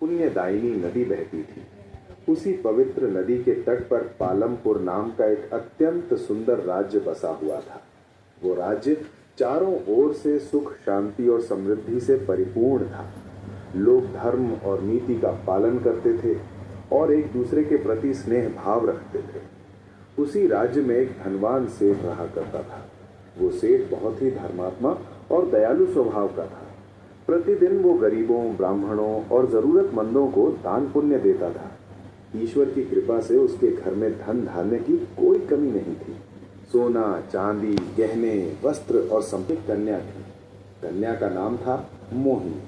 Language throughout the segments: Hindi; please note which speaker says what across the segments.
Speaker 1: पुण्यदायिनी नदी बहती थी। उसी पवित्र नदी के तट पर पालमपुर नाम का एक अत्यंत सुंदर राज्य बसा हुआ था। वो राज्य चारों ओर से सुख, शांति और समृद्धि से परिपूर्ण था। लोग धर्म और नीति का पालन करते थे और एक दूसरे के प्रति स्नेह भाव रखते थे। उसी राज्य में एक धनवान सेठ रहा करता था। वो सेठ बहुत ही धर्मात्मा और दयालु स्वभाव का था। प्रतिदिन वो गरीबों, ब्राह्मणों और जरूरतमंदों को दान पुण्य देता था। ईश्वर की कृपा से उसके घर में धन धान्य की कोई कमी नहीं थी। सोना, चांदी, गहने, वस्त्र और संपत्ति कन्या थी। कन्या का नाम था मोहिनी।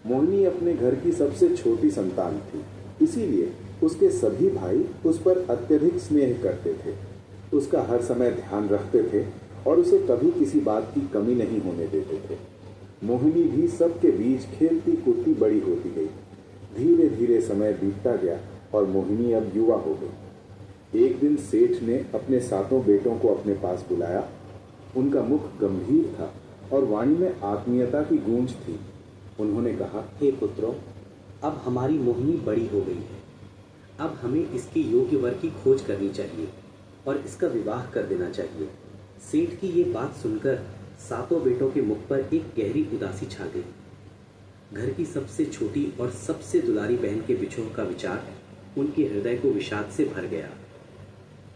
Speaker 1: मोहिनी अपने घर की सबसे छोटी संतान थी, इसीलिए उसके सभी भाई उस पर अत्यधिक स्नेह करते थे, उसका हर समय ध्यान रखते थे और उसे कभी किसी बात की कमी नहीं होने देते थे। मोहिनी भी सबके बीच खेलती कूदती बड़ी होती गई। धीरे धीरे समय बीतता गया और मोहिनी अब युवा हो गई। एक दिन सेठ ने अपने सातों बेटों को अपने पास बुलाया। उनका मुख गंभीर था और वाणी में आत्मीयता की गूंज थी। उन्होंने कहा,
Speaker 2: हे पुत्रों, अब हमारी मोहिनी बड़ी हो गई है। अब हमें इसके योग्य वर की खोज करनी चाहिए और इसका विवाह कर देना चाहिए। सेठ की ये बात सुनकर सातों बेटों के मुख पर एक गहरी उदासी छा गई। घर की सबसे छोटी और सबसे दुलारी बहन के बिछोह का विचार उनके हृदय को विषाद से भर गया।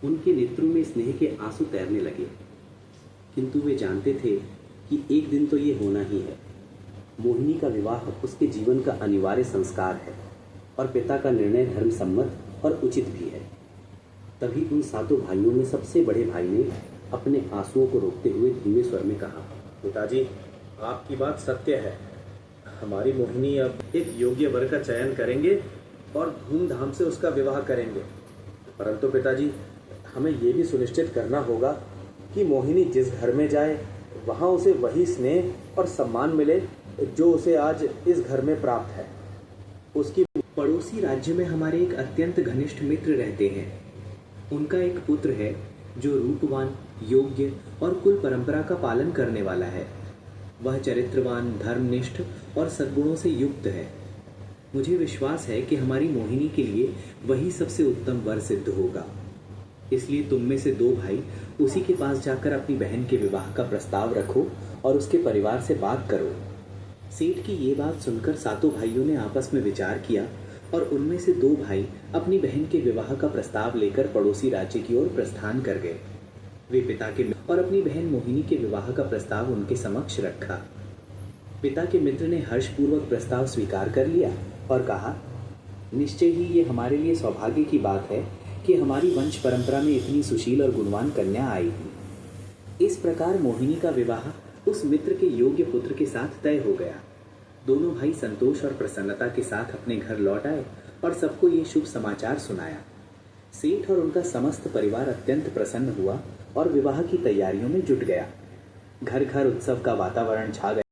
Speaker 2: उनके नेत्रों में स्नेह के आंसू तैरने लगे, किंतु वे जानते थे कि एक दिन तो ये होना ही है। मोहिनी का विवाह उसके जीवन का अनिवार्य संस्कार है और पिता का निर्णय धर्मसम्मत और उचित भी है। तभी उन सातों भाइयों में सबसे बड़े भाई ने अपने आंसुओं को रोकते हुए धीमे स्वर में कहा,
Speaker 3: पिताजी, आपकी बात सत्य है। हमारी मोहिनी अब एक योग्य वर का चयन करेंगे और धूमधाम से उसका विवाह करेंगे। परंतु पिताजी, हमें यह भी सुनिश्चित करना होगा कि मोहिनी जिस घर में जाए वहाँ उसे वही स्नेह और सम्मान मिले जो उसे आज इस घर में प्राप्त है। उसकी
Speaker 2: पड़ोसी राज्य में हमारे एक अत्यंत घनिष्ठ मित्र रहते हैं। उनका एक पुत्र है जो रूपवान, योग्य और कुल परंपरा का पालन करने वाला है। वह चरित्रवान, धर्मनिष्ठ और सद्गुणों से युक्त है। मुझे विश्वास है कि हमारी मोहिनी के लिए वही सबसे उत्तम वर सिद्ध होगा। इसलिए तुम में से दो भाई उसी के पास जाकर अपनी बहन के विवाह का प्रस्ताव रखो और उसके परिवार से बात करो। सेठ की ये बात सुनकर सातों भाइयों ने आपस में विचार किया और उनमें से दो भाई अपनी बहन के विवाह का प्रस्ताव लेकर पड़ोसी राज्य की ओर प्रस्थान कर गए। वे पिता के और अपनी बहन मोहिनी के विवाह का प्रस्ताव उनके समक्ष रखा। पिता के मित्र ने हर्षपूर्वक प्रस्ताव स्वीकार कर लिया और कहा, निश्चय ही ये हमारे लिए सौभाग्य की बात है कि हमारी वंश परंपरा में इतनी सुशील और गुणवान कन्या आएगी। इस प्रकार मोहिनी का विवाह उस मित्र के योग्य पुत्र के साथ तय हो गया। दोनों भाई संतोष और प्रसन्नता के साथ अपने घर लौट आए और सबको ये शुभ समाचार सुनाया। सेठ और उनका समस्त परिवार अत्यंत प्रसन्न हुआ और विवाह की तैयारियों में जुट गया। घर घर उत्सव का वातावरण छा गया।